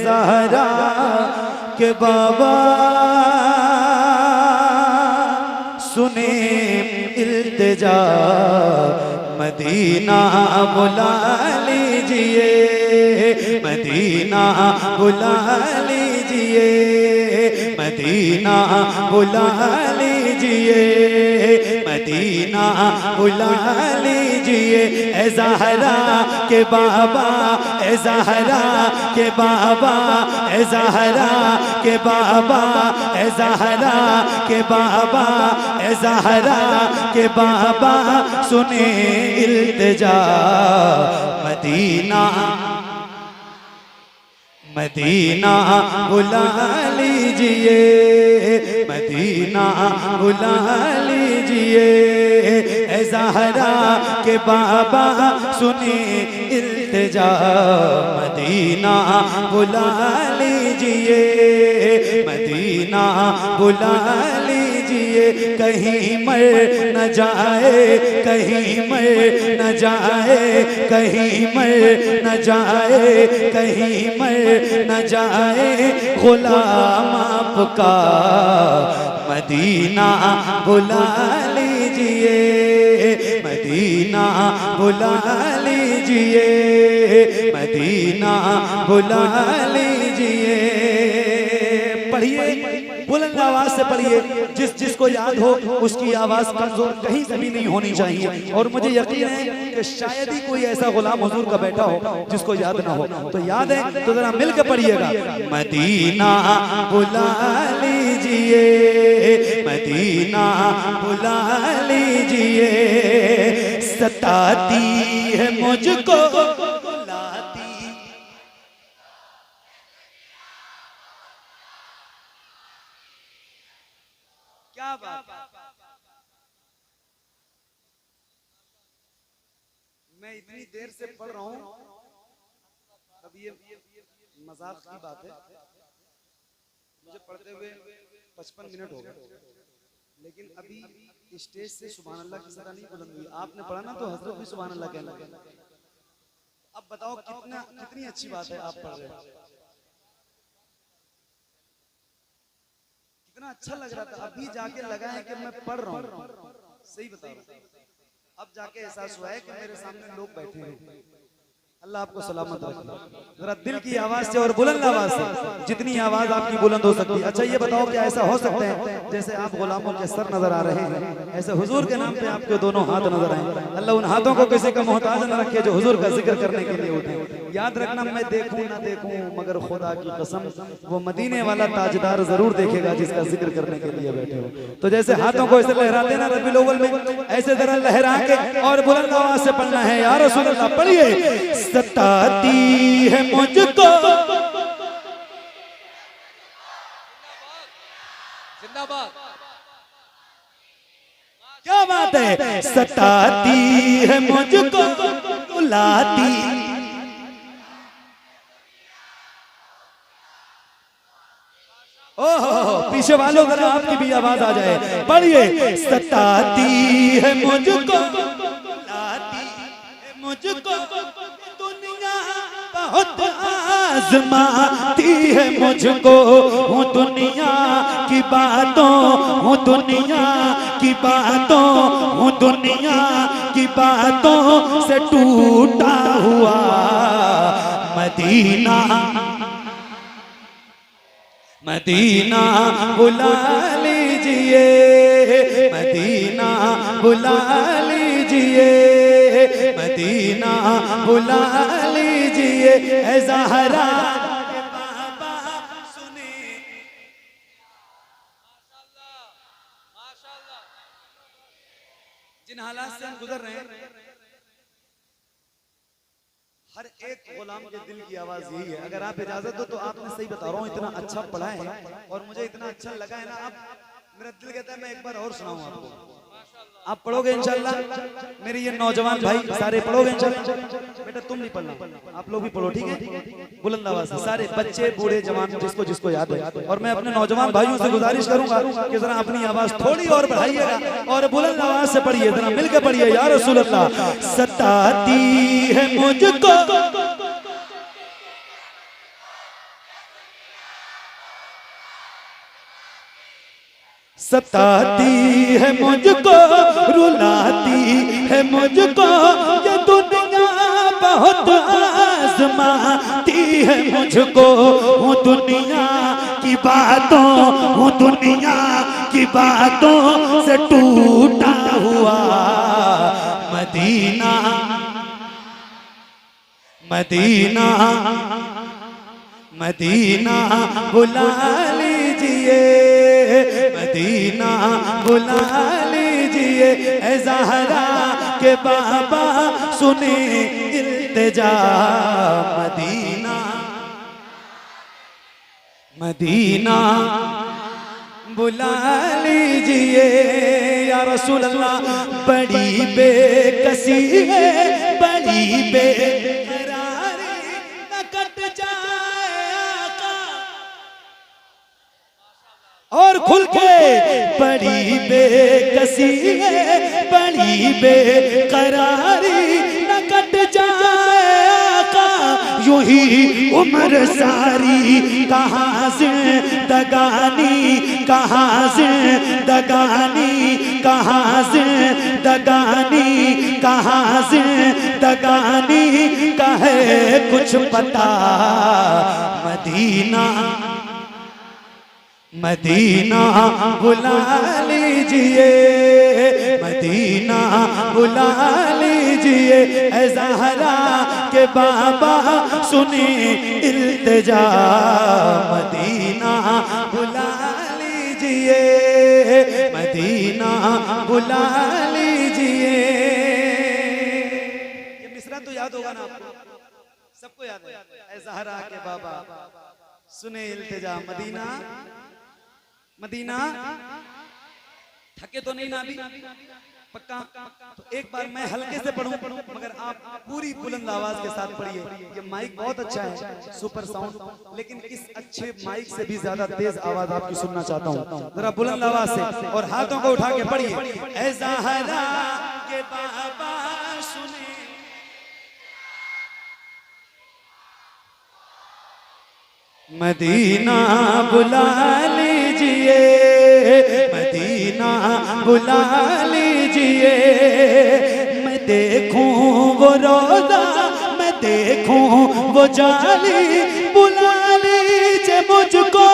ज़हरा के बाबा सुने इल्तिजा, मदीना बुला लीजिए, मदीना बुला लीजिए, मदीना बुला लीजिए, मदीना बुला लीजिए। ए ज़हरा के बाबा, ए ज़हरा के बाबा, ए ज़हरा के बाबा, ए ज़हरा के बाबा, ए ज़हरा के बाबा सुने इल्तिजा, मदीना मदीना बुला लीजिए, मदीना बुला लीजिए। ए ज़हरा के बाबा सुने इल्तिजा, मदीना बुला लीजिए, मदीना बुला लीजिए। कहीं मर न जाए, कहीं मर न जाए, कहीं मर न जाए, कहीं मर न जाए गुलाम आपका, मदीना बुला लीजिए, मदीना बुला लीजिए, मदीना बुला लीजिए। पढ़िए, बुलंद आवाज से पढ़िए, जिसको याद हो उसकी आवाज कमजोर कहीं से भी नहीं होनी चाहिए। और मुझे यकीन है कि शायद ही कोई ऐसा गुलाम हुजूर का बैठा हो जिसको याद ना हो। तो याद है तो जरा मिल के पढ़िएगा, मदीना बुला लीजिए, मदीना बुला लीजिए। सताती है मुझको बुलाती, क्या बात। मैं इतनी देर से पढ़ रहा हूं, अब ये मजाक की बात है, मुझे पढ़ते हुए 55 मिनट हो गए, लेकिन अभी स्टेज से सुभान अल्लाह की सदा नहीं बुलंद हुई। आपने पढ़ा ना तो हजरत भी सुभान अल्लाह कहने लगे। अब बताओ कितनी अच्छी बात है आप पढ़ रहे हैं, कितना अच्छा लग रहा था। अभी जाके लगा है कि मैं पढ़ रहा हूँ, सही बता रहा हूँ। अब जाके एहसास हुआ है कि मेरे सामने लोग बैठे हैं। अल्लाह आपको सलामत रखे। जरा दिल की आवाज से और बुलंद आवाज से, जितनी आवाज आपकी बुलंद हो सकती है। अच्छा ये बताओ कि ऐसा हो सकता है जैसे आप गुलामों के सर नजर आ रहे हैं, ऐसे हुजूर के नाम पे आपके दोनों हाथ नजर आए। अल्लाह उन हाथों को किसी का मोहताज न रखे जो हुजूर का जिक्र करने के लिए उठे। याद रखना, मैं देखूं ना देखूं मगर खुदा की कसम वो मदीने वाला ताजदार जरूर देखेगा जिसका जिक्र करने के लिए बैठे हो। तो जैसे हाथों को ऐसे लहराते ना रबीउल अव्वल में, ऐसे जरा लहरा के और बुलंद आवाज से पढ़ना है। या रसूल अल्लाह, पढ़िए। सताती है मुझको, जिंदाबाद, क्या बात है। सताती है मुझको बुलाती, ओहो पीछे वालों जरा आपकी भी आवाज आ जाए, पढ़िए। सताती है मुझको बुलाती है मुझको दुनिया, बहुत आजमाती है मुझको, हूँ दुनिया की बातों, हूँ दुनिया की बातों, हूँ दुनिया की बातों से टूटा हुआ। मदीना मदीना बुला लीजिए, मदीना बुला लीजिए, मदीना बुला लीजिए। ऐ ज़हरा के बाबा सुने, माशाअल्लाह, जिन हालात से हम गुजर रहे हैं, हर एक गुलाम के दिल की आवाज यही है। अगर आप इजाजत दो तो आपने सही बता रहा हूँ, इतना अच्छा पढ़ा है और मुझे इतना अच्छा लगा है ना, आप मेरा दिल कहता है मैं एक बार और सुनाऊं आपको। आप पढ़ोगे इंशाल्लाह, मेरे ये नौजवान भाई सारे पढ़ोगे इंशाल्लाह। बेटा तुम नहीं पढ़ना, आप लोग भी पढ़ो, ठीक है, बुलंद आवाज से, सारे बच्चे बूढ़े जवान जिसको जिसको याद है। और मैं अपने नौजवान भाइयों से गुजारिश करूंगा कि जरा अपनी आवाज थोड़ी और बढ़ाइएगा और बुलंद आवाज से पढ़िए, जरा मिलकर पढ़िए। या रसूल अल्लाह, सताती है मुझको सताती है मुझको, रुलाती है मुझको ये दुनिया, बहुत आजमाती है मुझको। हूँ दुनिया की बातों, हूँ दुनिया की बातों से टूटा हुआ। मदीना मदीना मदीना बुला लीजिए, मदीना बुला लीजिए। ऐ ज़हरा के बाबा सुने इल्तिजा। मदीना मदीना बुला लीजिए या रसूल अल्लाह। बड़ी बेकसी है, बड़ी बेकरारी न कट जाए आका। और खुल के बड़ी बेकसी है, बड़ी बेकरारी न कट जाए आका। यूं ही उम्र सारी कहाँ से दगानी, कहाँ से दगानी, कहाँ से दगानी, कहाँ से दगानी का है कुछ पता। मदीना मदीना बुला लीजिए, मदीना बुला लीजिए। ऐ ज़हरा के बाबा सुने इल्तिजा। मदीना बुला लीजिए, मदीना बुला लीजिए। ये मिसरा तो याद होगा ना आपको, सबको याद है। ऐ ज़हरा के बाबा सुने इल्तिजा। मदीना मदीना थके तो नहीं ना अभी पक्का? तो एक बार मैं हल्के से पढ़ूं मगर आप पूरी बुलंद आवाज के साथ पढ़िए। ये माइक बहुत अच्छा है, सुपर साउंड, लेकिन इस अच्छे माइक से भी ज्यादा तेज आवाज आपकी सुनना चाहता हूँ। जरा बुलंद आवाज से और हाथों को उठा के पढ़िए। ऐ ज़हरा के बाबा सुने, मदीना बुला लीजिए, मदीना बुला लीजिए। मैं देखूं वो रोज़ा, मैं देखूं वो जाली, बुला लीजिए मुझको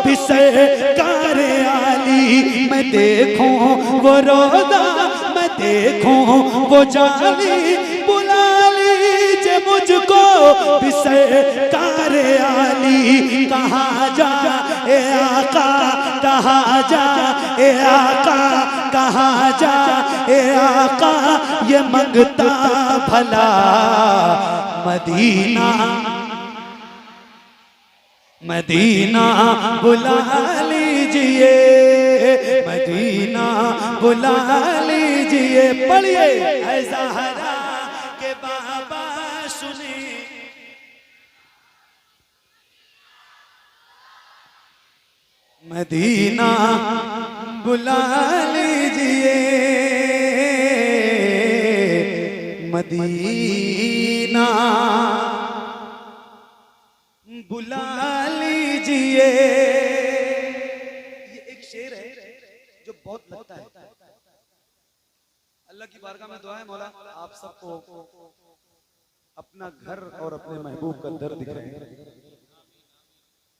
बिसरकार आली। मैं देखूं वो रोज़ा, मैं देखूं वो जाली, बुला लीजिए मुझको बिसरकार आली। कहाँ जा ए आका, कहाँ जा ए आका, कहाँ जा ए आका, ये मंगता भला। मदीना मदीना बुला लीजिए, मदीना बुला लीजिए। पढ़िए। ऐ ज़हरा के बाबा सुने, मदीना बुला लीजिए, मदीना बुला लीजिए। ये एक शेर है जो बहुत लगता है। अल्लाह की बारगाह में दुआ है, मौला आप सबको अपना घर और अपने महबूब का दर दिखाए।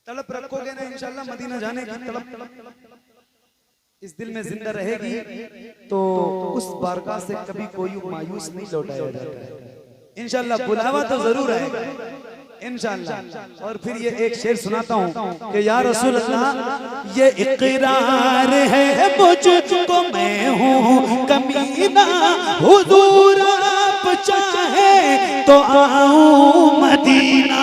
तड़प रखोगे ना इंशाल्लाह मदीना जाने की तड़प इस दिल में जिंदा रहेगी, तो उस बारगाह से कभी कोई मायूस नहीं लौटाया जाता है। इंशाल्लाह बुलावा तो जरूर आएगा इंशाल्लाह। और फिर ये एक शेर सुनाता हूँ कि या रसूल अल्लाह, ये इकरार है मुझको मैं हूँ कमीना, हुजूर आप चाहे तो आऊं मदीना।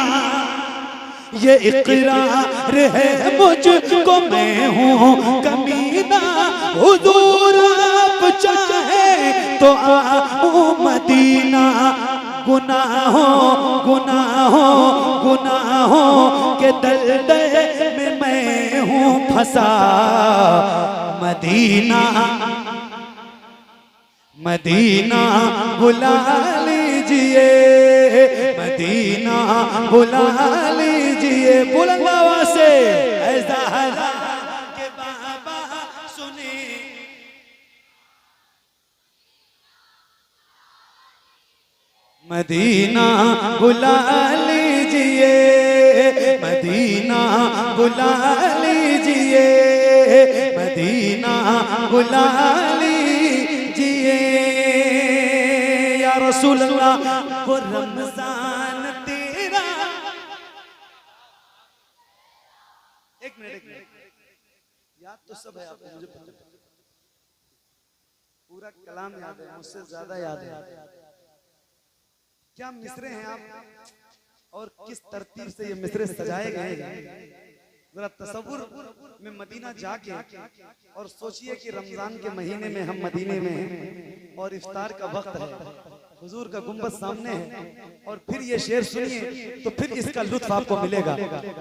ये इकरार है मुझको मैं हूँ कमीना, हुजूर आप चाहे तो आऊं मदीना। गुनाहों गुनाहों गुनाहों के दलदल में मैं हूँ फंसा। मदीना मदीना बुला लीजिए, मदीना बुला लीजिए। बुलंद आवाज से ऐ ज़हरा के बाबा मदीना बुला लीजिए, मदीना बुला लीजिए, मदीना बुला लीजिए या रसूल अल्लाह। वो रमजान तेरा, एक मिनट याद तो सब है आपको, मुझे पता पूरा कलाम याद है, मुझसे ज्यादा याद है। क्या मिसरे हैं आप, और किस तरतीब से ये मिसरे सजाए गए। जरा तसव्वुर में मदीना जाके और सोचिए कि रमजान के महीने में हम मदीने में हैं और इफ्तार का वक्त है, हुजूर का गुंबद सामने है, और फिर ये शेर सुनिए तो फिर इसका लुत्फ आपको मिलेगा।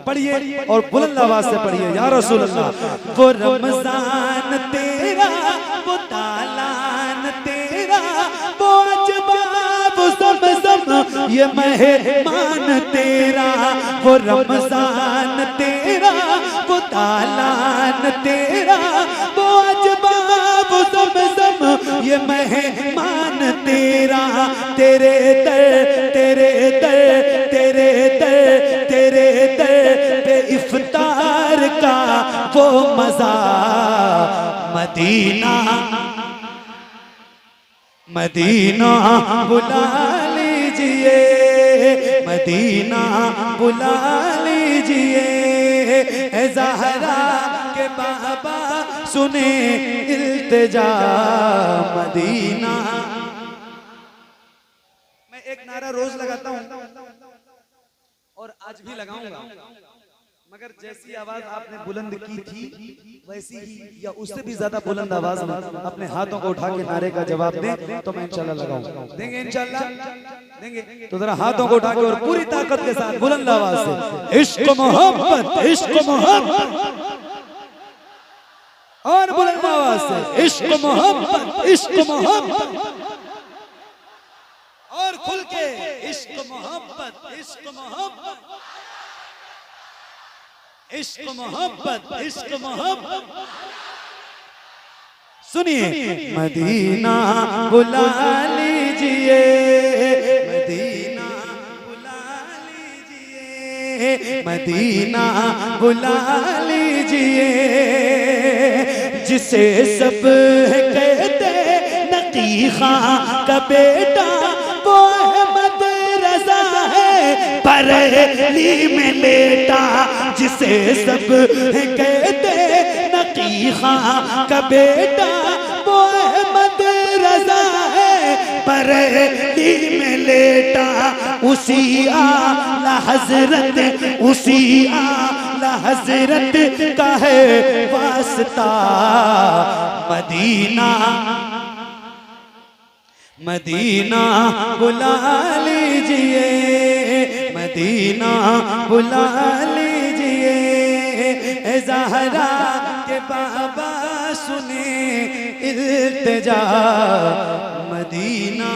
पढ़िए और बुलंद आवाज से पढ़िए या रसूल अल्लाह। वो रमजान तेरा, वो तालान तेरा, वो अजबाब ज़म-ज़म ये मेहमान तेरा। वो रमजान तेरा, वो तालान तेरा, वो अजबाब ज़म-ज़म ये मेहमान तेरा। तेरे दर तेरे दर तेरे दर तेरे दर पे इफ्तार का वो मजा। मदीना मदीना बुला लीजिए, मदीना बुला लीजिए। ज़हरा के बाबा सुने इल्तिजा मदीना। मैं एक नारा रोज लगाता हूँ और आज भी लगाऊंगा, मगर जैसी आवाज आपने बुलंद की थी वैसी ही या उससे भी ज्यादा बुलंद आवाज में अपने हाथों को उठा के नारे का जवाब दें तो मैं इंशाल्लाह लगाऊंगा। देंगे इंशाल्लाह देंगे। तो जरा हाथों को उठा के और पूरी ताकत के साथ बुलंद आवाज से इश्क मोहब्बत, इश्क मोहब्बत, और बुलंद आवाज से इश्क मोहब्बत, इश्क मोहब्बत, और खुल के इश्क मोहब्बत, इश्क मोहब्बत, इश्क मोहब्बत, इश्क मोहब्बत। सुनिए मदीना बुला लीजिए, मदीना बुला लीजिए, मदीना बुला लीजिए। जिसे सब कहते नकी खां का बेटा वो अहमद रजा है बरेली में लेटा। जिसे सब कहते नकी खां का बेटा वो अहमद रजा है बरेली में लेटा। उसी आला हजरत, उसी आला हजरत का है वास्ता। मदीना मदीना बुला लीजिए, मदीना बुला लीजिए। ज़हरा के बाबा सुने इल्तिजा मदीना।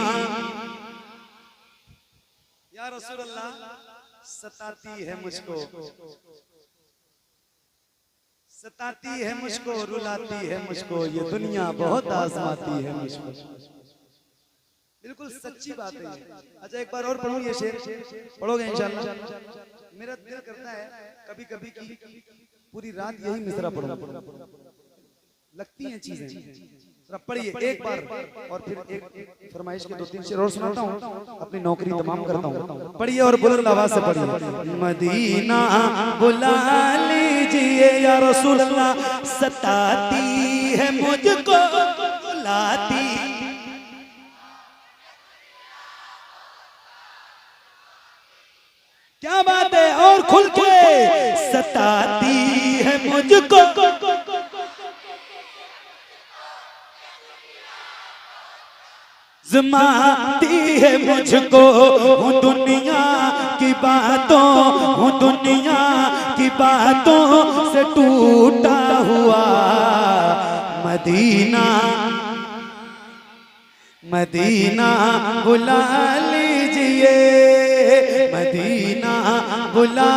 या रसूल अल्लाह सताती है मुझको, सताती है मुझको, रुलाती है मुझको, ये दुनिया बहुत आजमाती है मुझको। बिल्कुल सच्ची बात है। अच्छा एक बार और पढ़ूं ये शेर, पढ़ोगे इंशाल्लाह? मेरा दिल करता है कभी कभी की पूरी रात यही मिसरा पढ़ूं, लगती हैं चीजें। जरा पढ़िए एक बार और फिर एक फरमाइश के 2-3 शेर और सुनाता हूँ, अपनी नौकरी तमाम करता हूँ। पढ़िए और बुलंद आवाज से पढ़िए। मदीना बुला लीजिए या रसूल अल्लाह। सताती है मुझको, बुलाती क्या बात है, और खुल के सताती है मुझको, ज़माती है मुझको। हूँ दुनिया की बातों, हूँ दुनिया की बातों से टूटा हुआ। मदीना मदीना बुला लीजिए, मदीना बुला